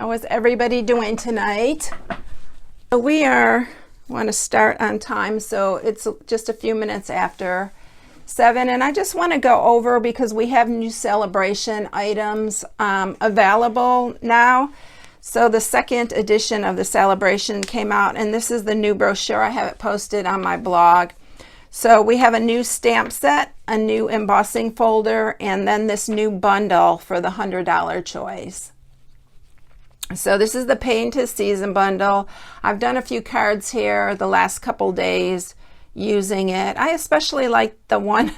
How is everybody doing tonight? We want to start on time, so it's just a few minutes after 7, and I just want to go over because we have new celebration items available now. So the second edition of the celebration came out, and this is the new brochure. I have it posted on my blog. So we have a new stamp set, a new embossing folder, and then this new bundle for the $100 choice. So this is the Paint to Season bundle. I've done a few cards here the last couple days using it. I especially like the one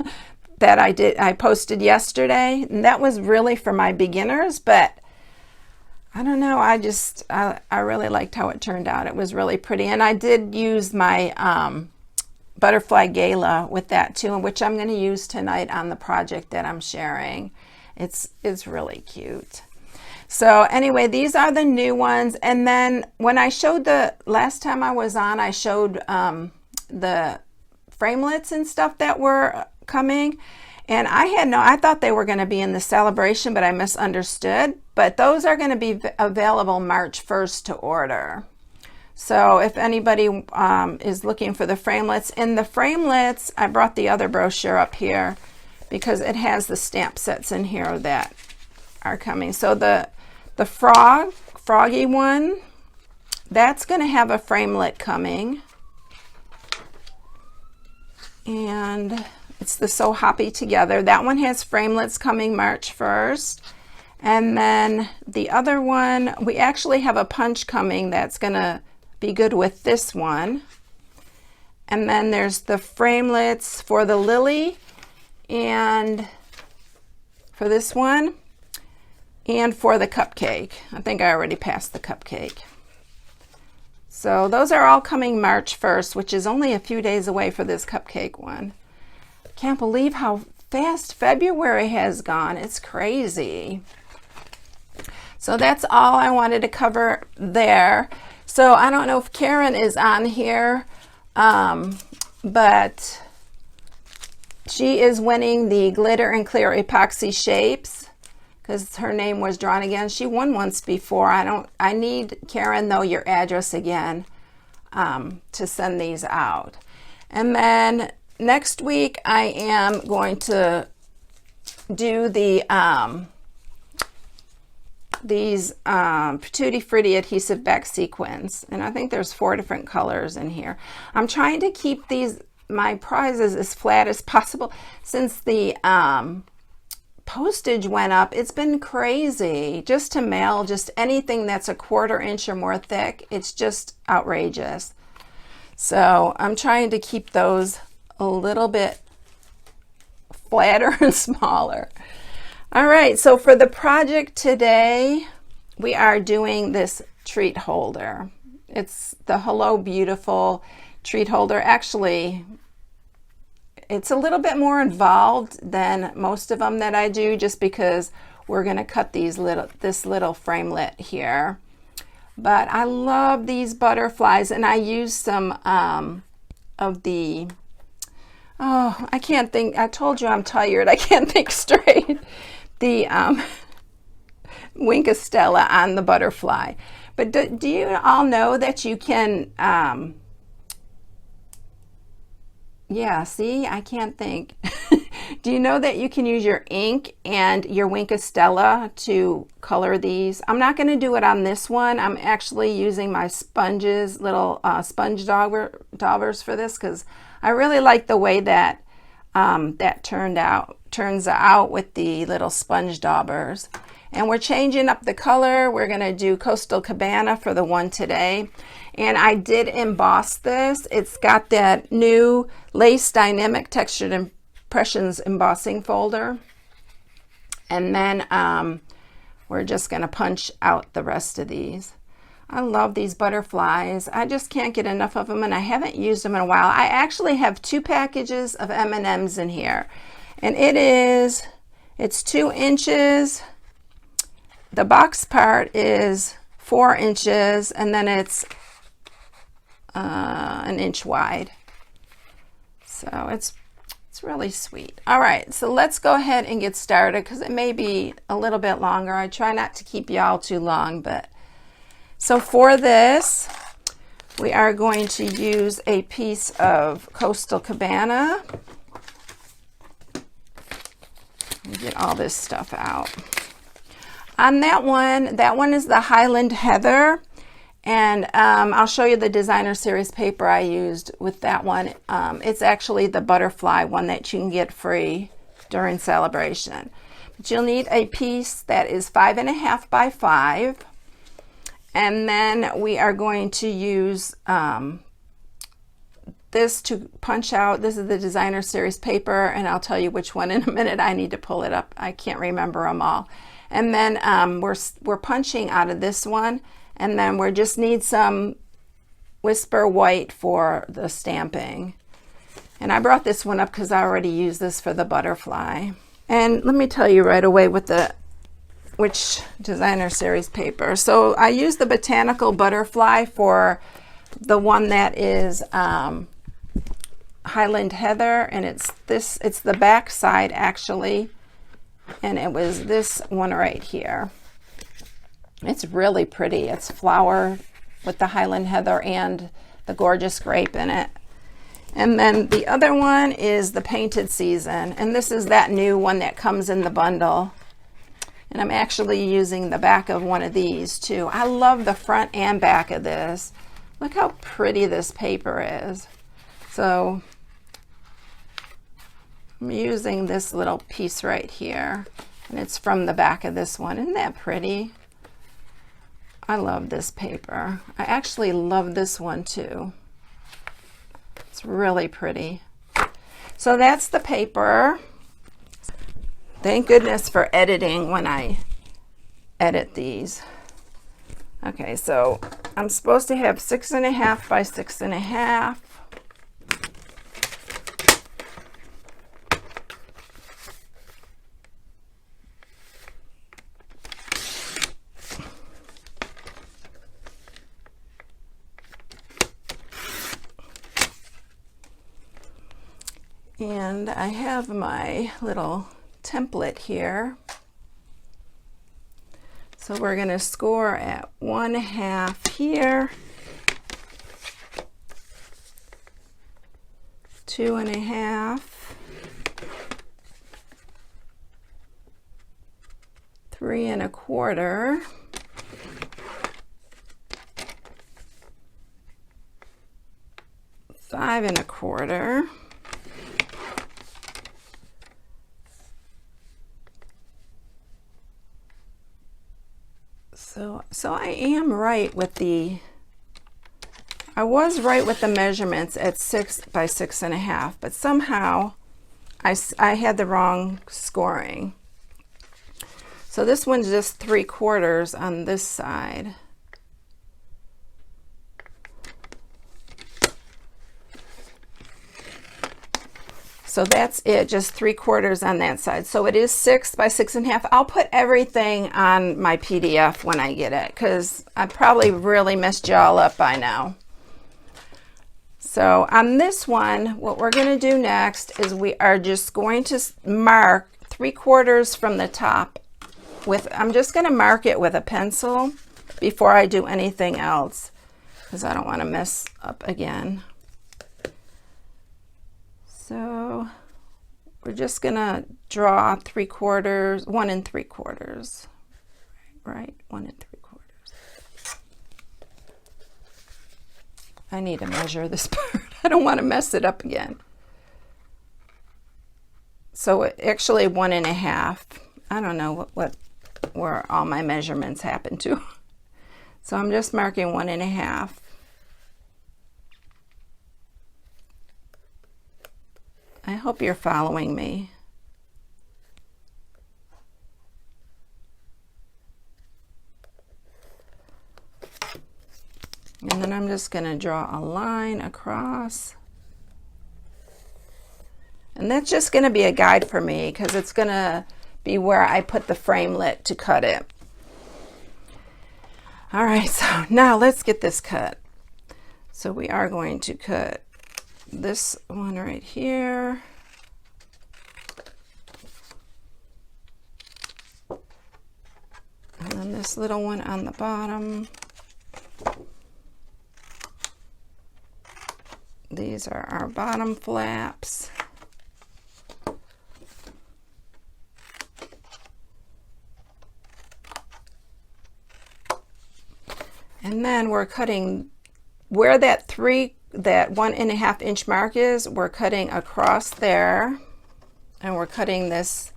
that I posted yesterday, and that was really for my beginners, but I don't know, I really liked how it turned out. It was really pretty, and I did use my butterfly gala with that too, which I'm going to use tonight on the project that I'm sharing. It's really cute. So anyway, these are the new ones. And then when I showed the last time I was on, I showed the framelits and stuff that were coming, and I thought they were going to be in the celebration, but I misunderstood. But those are going to be available March 1st to order. So if anybody is looking for the framelits, in the framelits, I brought the other brochure up here because it has the stamp sets in here that are coming. So the froggy one, that's going to have a framelit coming, and it's the So Happy Together. That one has framelits coming March 1st. And then the other one, we actually have a punch coming that's going to be good with this one. And then there's the framelits for the lily and for this one, and for the cupcake. I think I already passed the cupcake. So those are all coming March 1st, which is only a few days away for this cupcake one. Can't believe how fast February has gone. It's crazy. So that's all I wanted to cover there. So I don't know if Karen is on here, but she is winning the glitter and clear epoxy shapes because her name was drawn again. She won once before. I need, Karen, though, your address again to send these out. And then next week I am going to do the these Tutti Frutti adhesive back sequins, and I think there's 4 different colors in here. I'm trying to keep my prizes as flat as possible since the postage went up. It's been crazy just to mail just anything that's a 1/4 inch or more thick. It's just outrageous. So I'm trying to keep those a little bit flatter and smaller. All right, so for the project today, we are doing this treat holder. It's the Hello Beautiful treat holder. Actually, it's a little bit more involved than most of them that I do, just because we're going to cut this little framelit here. But I love these butterflies, and I use some of the, oh, I can't think, I told you I'm tired, I can't think straight. The Wink Stella on the butterfly. But do you all know that you can, yeah, see, I can't think. Do you know that you can use your ink and your Wink Stella to color these? I'm not going to do it on this one. I'm actually using my sponges, little sponge daubers for this, because I really like the way that that turns out with the little sponge daubers. And we're changing up the color. We're going to do Coastal Cabana for the one today. And I did emboss this. It's got that new Lace Dynamic Textured Impressions embossing folder. And then we're just going to punch out the rest of these. I love these butterflies. I just can't get enough of them, and I haven't used them in a while. I actually have 2 packages of M&Ms in here. And it's 2 inches. The box part is 4 inches, and then it's an inch wide. So it's really sweet. All right, so let's go ahead and get started because it may be a little bit longer. I try not to keep y'all too long, but So for this, we are going to use a piece of Coastal Cabana. Get all this stuff out. On that one is the Highland Heather, and I'll show you the designer series paper I used with that one. It's actually the butterfly one that you can get free during celebration. But you'll need a piece that is 5.5 by 5, and then we are going to use this to punch out. This is the designer series paper, and I'll tell you which one in a minute. I need to pull it up. I can't remember them all. And then we're punching out of this one, and then we just need some Whisper White for the stamping. And I brought this one up because I already used this for the butterfly. And let me tell you right away which designer series paper. So I used the Botanical Butterfly for the one that is Highland Heather, and it's the back side actually, and it was this one right here. It's really pretty. It's flower with the Highland Heather and the gorgeous grape in it. And then the other one is the Painted Season, and this is that new one that comes in the bundle. And I'm actually using the back of one of these too. I love the front and back of this. Look how pretty this paper is. So I'm using this little piece right here, and it's from the back of this one. Isn't that pretty? I love this paper. I actually love this one too. It's really pretty. So that's the paper. Thank goodness for editing when I edit these. Okay, so I'm supposed to have 6.5 by 6.5. And I have my little template here. So we're going to score at 1/2 here, 2.5, 3.25, 5.25, So I am right with I was right with the measurements at 6 by 6.5, but somehow I had the wrong scoring. So this one's just 3/4 on this side. So that's it, just 3/4 on that side. So it is 6 by 6.5. I'll put everything on my PDF when I get it, because I probably really messed y'all up by now. So on this one, what we're going to do next is we are just going to mark 3/4 from the top I'm just going to mark it with a pencil before I do anything else, because I don't want to mess up again. So we're just going to draw 3/4, 1 3/4, right? 1 3/4. I need to measure this part. I don't want to mess it up again. So actually 1.5. I don't know where all my measurements happen to. So I'm just marking 1.5. I hope you're following me. And then I'm just going to draw a line across. And that's just going to be a guide for me, because it's going to be where I put the framelit to cut it. All right, so now let's get this cut. So we are going to cut this one right here. And then this little one on the bottom. These are our bottom flaps. And then we're cutting where that 1.5 inch mark is. We're cutting across there, and we're cutting this,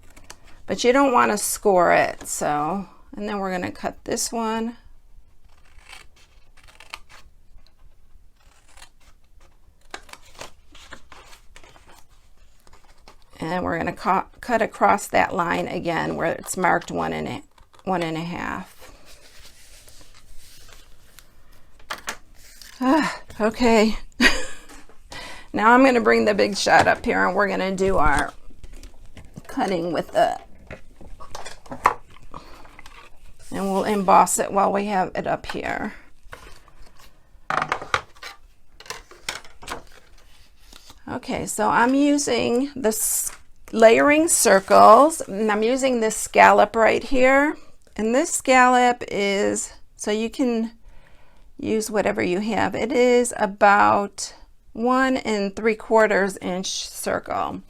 but you don't want to score it. So, and then we're going to cut this one. And we're going to cut across that line again where it's marked 1.5. Okay. Now I'm going to bring the big shot up here, and we're going to do our cutting with the, and we'll emboss it while we have it up here. Okay, so I'm using the layering circles, and I'm using this scallop right here. And this scallop is, so you can use whatever you have. It is about 1 3/4 inch circle.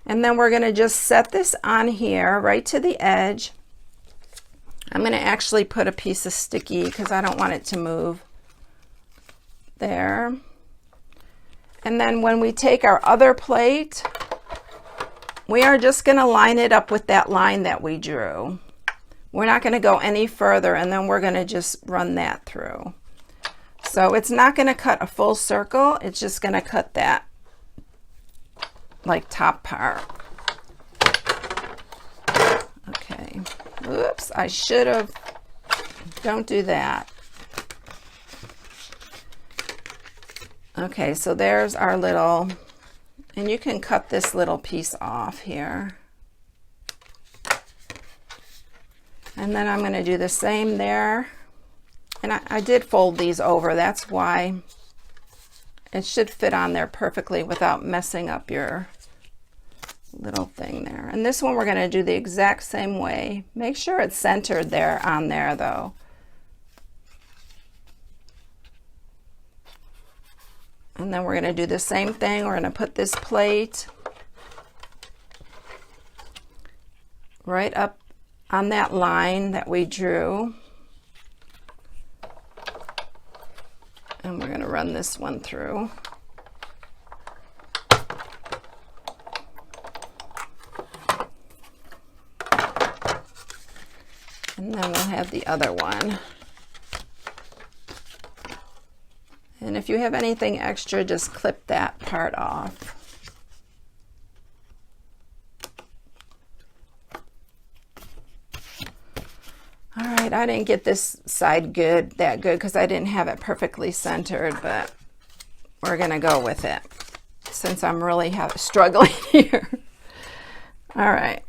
And then we're going to just set this on here right to the edge. I'm going to actually put a piece of sticky because I don't want it to move there. And then when we take our other plate, we are just going to line it up with that line that we drew. We're not going to go any further, and then we're going to just run that through. So it's not going to cut a full circle, it's just going to cut that like top part. Okay, oops, I should have, don't do that. Okay, so there's our little, and you can cut this little piece off here. And then I'm going to do the same there. And I did fold these over, that's why it should fit on there perfectly without messing up your little thing there. And this one we're going to do the exact same way. Make sure it's centered there on there though. And then we're going to do the same thing. We're going to put this plate right up on that line that we drew. And we're going to run this one through. And then we'll have the other one. And if you have anything extra, just clip that part off. All right, I didn't get this side that good because I didn't have it perfectly centered, but we're gonna go with it since I'm really struggling here. All right,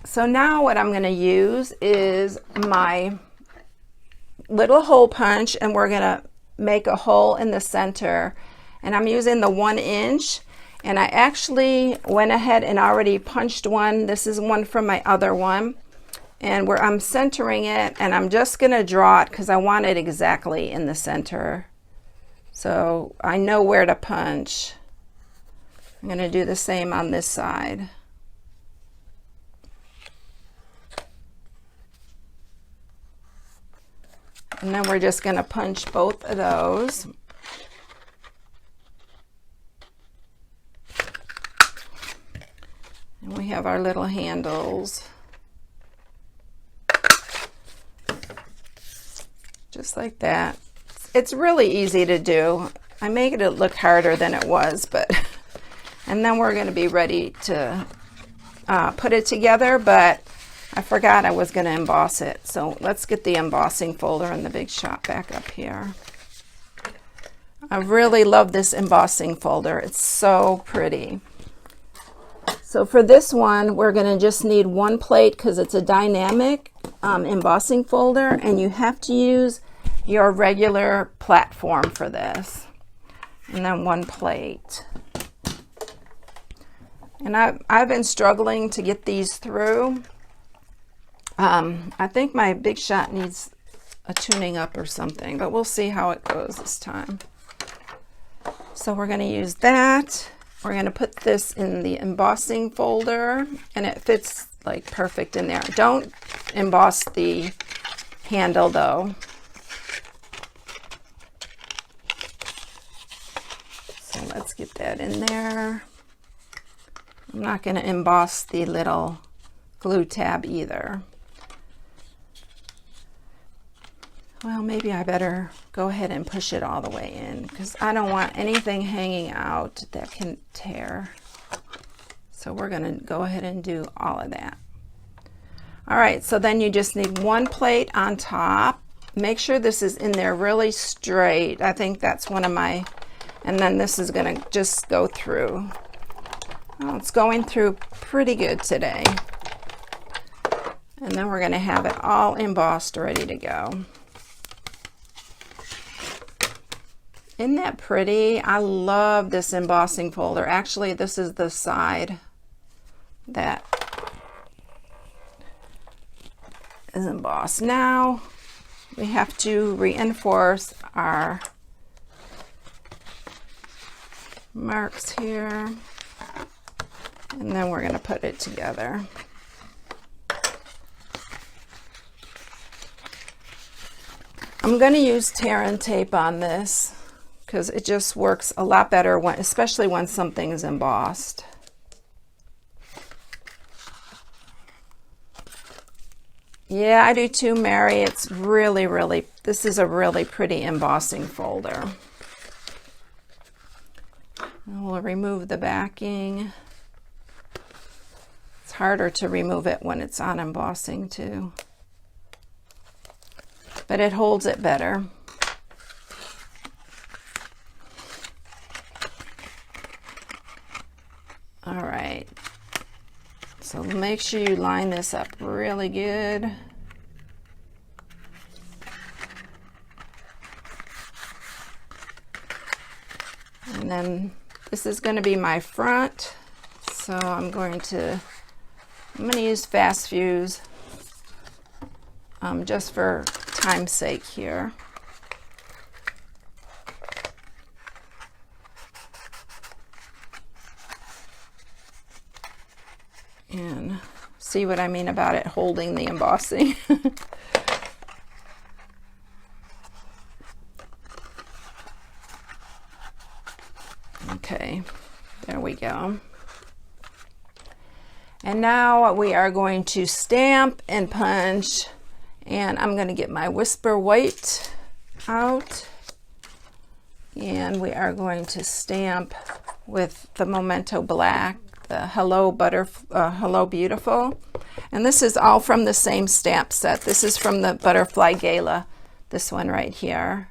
so now what I'm gonna use is my little hole punch, and we're gonna make a hole in the center, and I'm using the 1 inch, and I actually went ahead and already punched one. This is one from my other one. And where I'm centering it, and I'm just going to draw it because I want it exactly in the center. So I know where to punch. I'm going to do the same on this side. And then we're just going to punch both of those. And we have our little handles. Just like that. It's really easy to do. I made it look harder than it was, but and then we're going to be ready to put it together, but I forgot I was going to emboss it. So let's get the embossing folder and the big shot back up here. I really love this embossing folder. It's so pretty. So for this one, we're going to just need one plate because it's a dynamic embossing folder, and you have to use your regular platform for this, and then one plate. And I've been struggling to get these through. I think my big shot needs a tuning up or something, but we'll see how it goes this time. So we're going to use that. We're going to put this in the embossing folder, and it fits like perfect in there. Don't emboss the handle though. So let's get that in there. I'm not going to emboss the little glue tab either. Well, maybe I better go ahead and push it all the way in because I don't want anything hanging out that can tear. So we're going to go ahead and do all of that. All right, so then you just need one plate on top. Make sure this is in there really straight. I think that's one of my, and then this is going to just go through. Well, it's going through pretty good today. And then we're going to have it all embossed, ready to go. Isn't that pretty? I love this embossing folder. Actually, this is the side that is embossed. Now we have to reinforce our marks here, and then we're going to put it together. I'm going to use tear and tape on this because it just works a lot better when, especially when something is embossed. Yeah, I do too, Mary. It's really, really, this is a really pretty embossing folder. And we'll remove the backing. It's harder to remove it when it's on embossing too, but it holds it better. All right, so make sure you line this up really good. And then this is going to be my front, so I'm going to use fast fuse just for time's sake here. And see what I mean about it holding the embossing. Okay, there we go. And now we are going to stamp and punch, and I'm going to get my Whisper White out, and we are going to stamp with the Memento Black, the Hello Beautiful. And this is all from the same stamp set. This is from the Butterfly Gala, this one right here.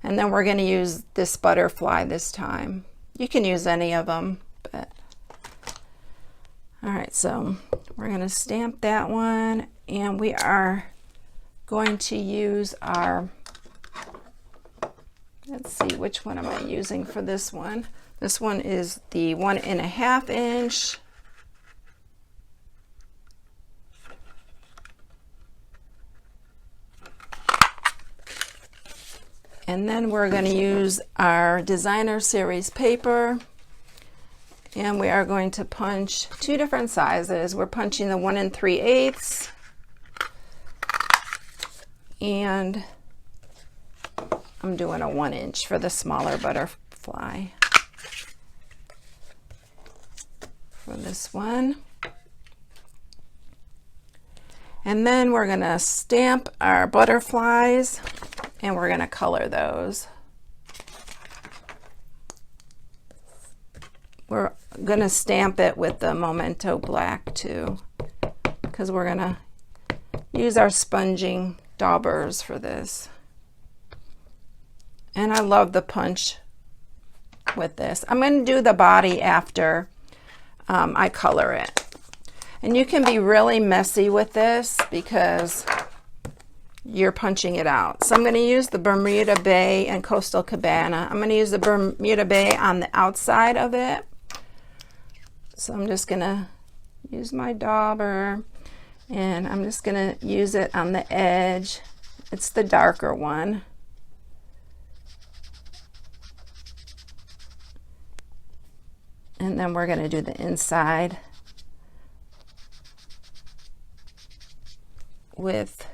And then we're going to use this butterfly this time. You can use any of them, but all right, so we're going to stamp that one, and we are going to use our, let's see, which one am I using for this one? This one is the 1.5 inch. And then we're going to use our Designer Series paper, and we are going to punch two different sizes. We're punching the 1 3/8, and I'm doing a 1 inch for the smaller butterfly for this one. And then we're going to stamp our butterflies, and we're going to color those. We're going to stamp it with the Memento Black too, because we're going to use our sponging daubers for this. And I love the punch with this. I'm going to do the body after I color it. And you can be really messy with this because you're punching it out. So I'm going to use the Bermuda Bay and Coastal Cabana. I'm going to use the Bermuda Bay on the outside of it. So I'm just going to use my dauber, and I'm just going to use it on the edge. It's the darker one. And then we're going to do the inside with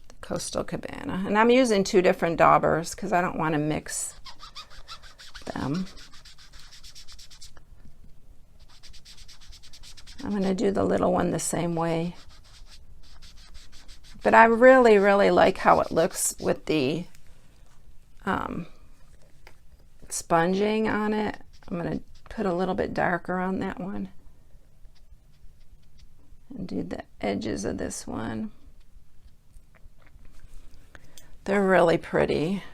the Coastal Cabana. And I'm using 2 different daubers because I don't want to mix them. I'm going to do the little one the same way. But I really, really like how it looks with the sponging on it. I'm going to put a little bit darker on that one and do the edges of this one. They're really pretty.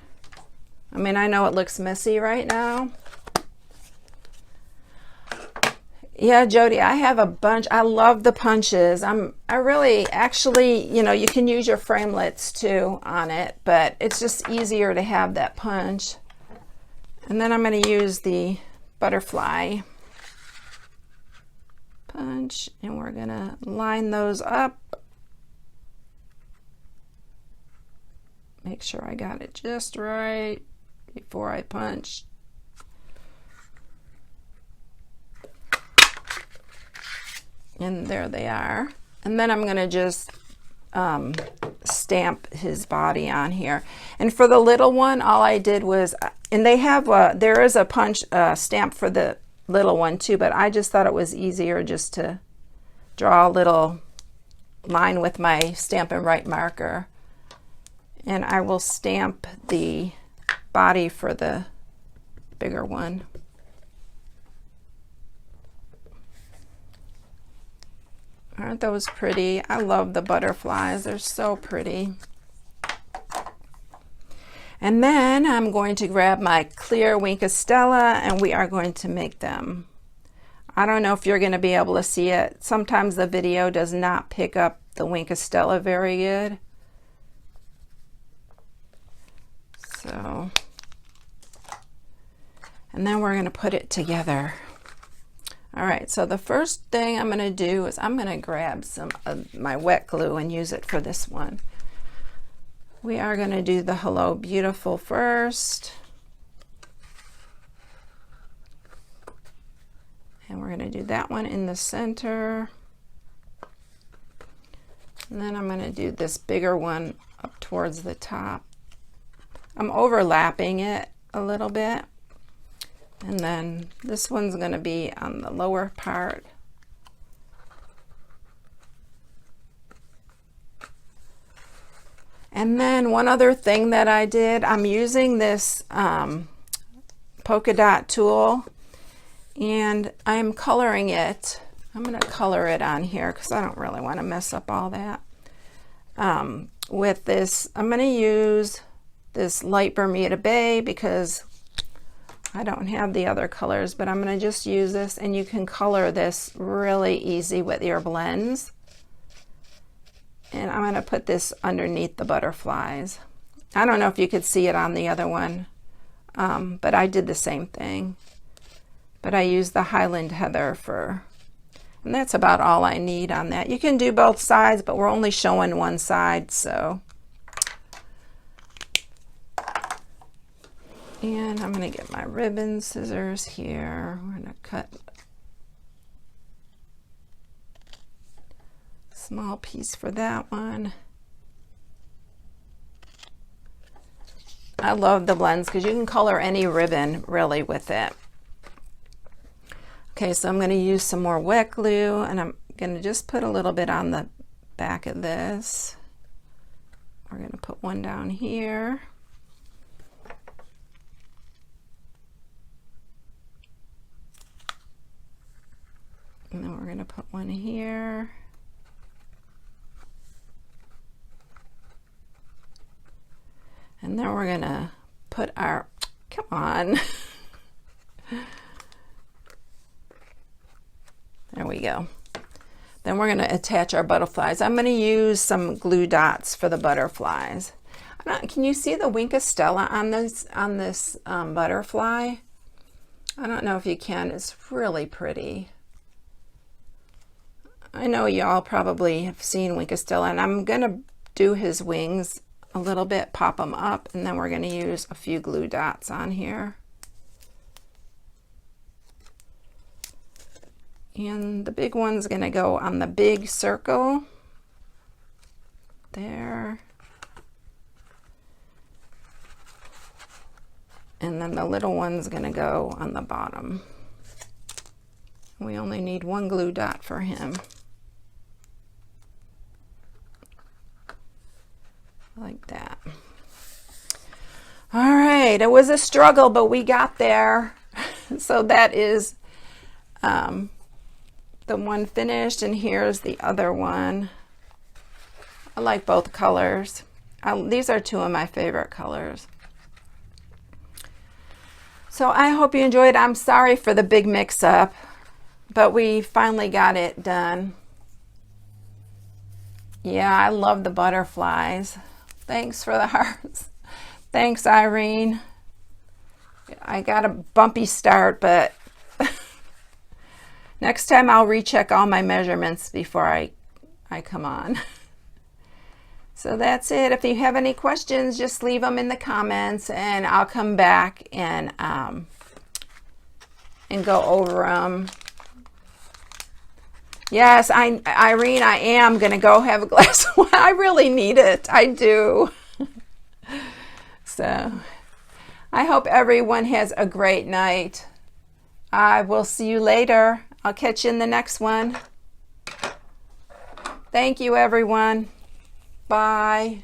I mean, I know it looks messy right now. Yeah, Jody, I have a bunch. I love the punches. I really, actually, you know, you can use your framelits too on it, but it's just easier to have that punch. And then I'm going to use the butterfly punch, and we're going to line those up. Make sure I got it just right before I punch. And there they are. And then I'm going to just stamp his body on here. And for the little one, all I did was, and they have there is a punch stamp for the little one too, but I just thought it was easier just to draw a little line with my Stampin' Right marker. And I will stamp the body for the bigger one. Aren't those pretty? I love the butterflies. They're so pretty. And then I'm going to grab my clear Wink of Stella, and we are going to make them. I don't know if you're going to be able to see it. Sometimes the video does not pick up the Wink of Stella very good. So, and then we're going to put it together. All right, so the first thing I'm going to do is I'm going to grab some of my wet glue and use it for this one. We are going to do the Hello Beautiful first. And we're going to do that one in the center. And then I'm going to do this bigger one up towards the top. I'm overlapping it a little bit. And then this one's going to be on the lower part. And then one other thing that I did, I'm using this polka dot tool, and I'm coloring it. I'm going to color it on here because I don't really want to mess up all that. With this, I'm going to use this light Bermuda Bay because I don't have the other colors, but I'm going to just use this, and you can color this really easy with your blends. And I'm going to put this underneath the butterflies. I don't know if you could see it on the other one, but I did the same thing. But I used the Highland Heather for, and that's about all I need on that. You can do both sides, but we're only showing one side, so. And I'm going to get my ribbon scissors here. We're going to cut a small piece for that one. I love the blends because you can color any ribbon really with it. Okay, so I'm going to use some more wet glue, and I'm going to just put a little bit on the back of this. We're going to put one down here. And then we're going to put one here. And then we're going to put our, come on. There we go. Then we're going to attach our butterflies. I'm going to use some glue dots for the butterflies. Can you see the Wink of Stella on this butterfly? I don't know if you can. It's really pretty. I know y'all probably have seen Wink of Stella, and I'm going to do his wings a little bit, pop them up, and then we're going to use a few glue dots on here. And the big one's going to go on the big circle there. And then the little one's going to go on the bottom. We only need one glue dot for him. Like that. All right, it was a struggle, but we got there. So that is the one finished, and here's the other one. I like both colors. These are two of my favorite colors. So I hope you enjoyed. I'm sorry for the big mix-up, but we finally got it done. Yeah, I love the butterflies. Thanks for the hearts. Thanks, Irene. I got a bumpy start, but next time I'll recheck all my measurements before I come on. So that's it. If you have any questions, just leave them in the comments, and I'll come back and go over them. Yes, Irene, I am going to go have a glass of wine. I really need it. I do. So I hope everyone has a great night. I will see you later. I'll catch you in the next one. Thank you, everyone. Bye.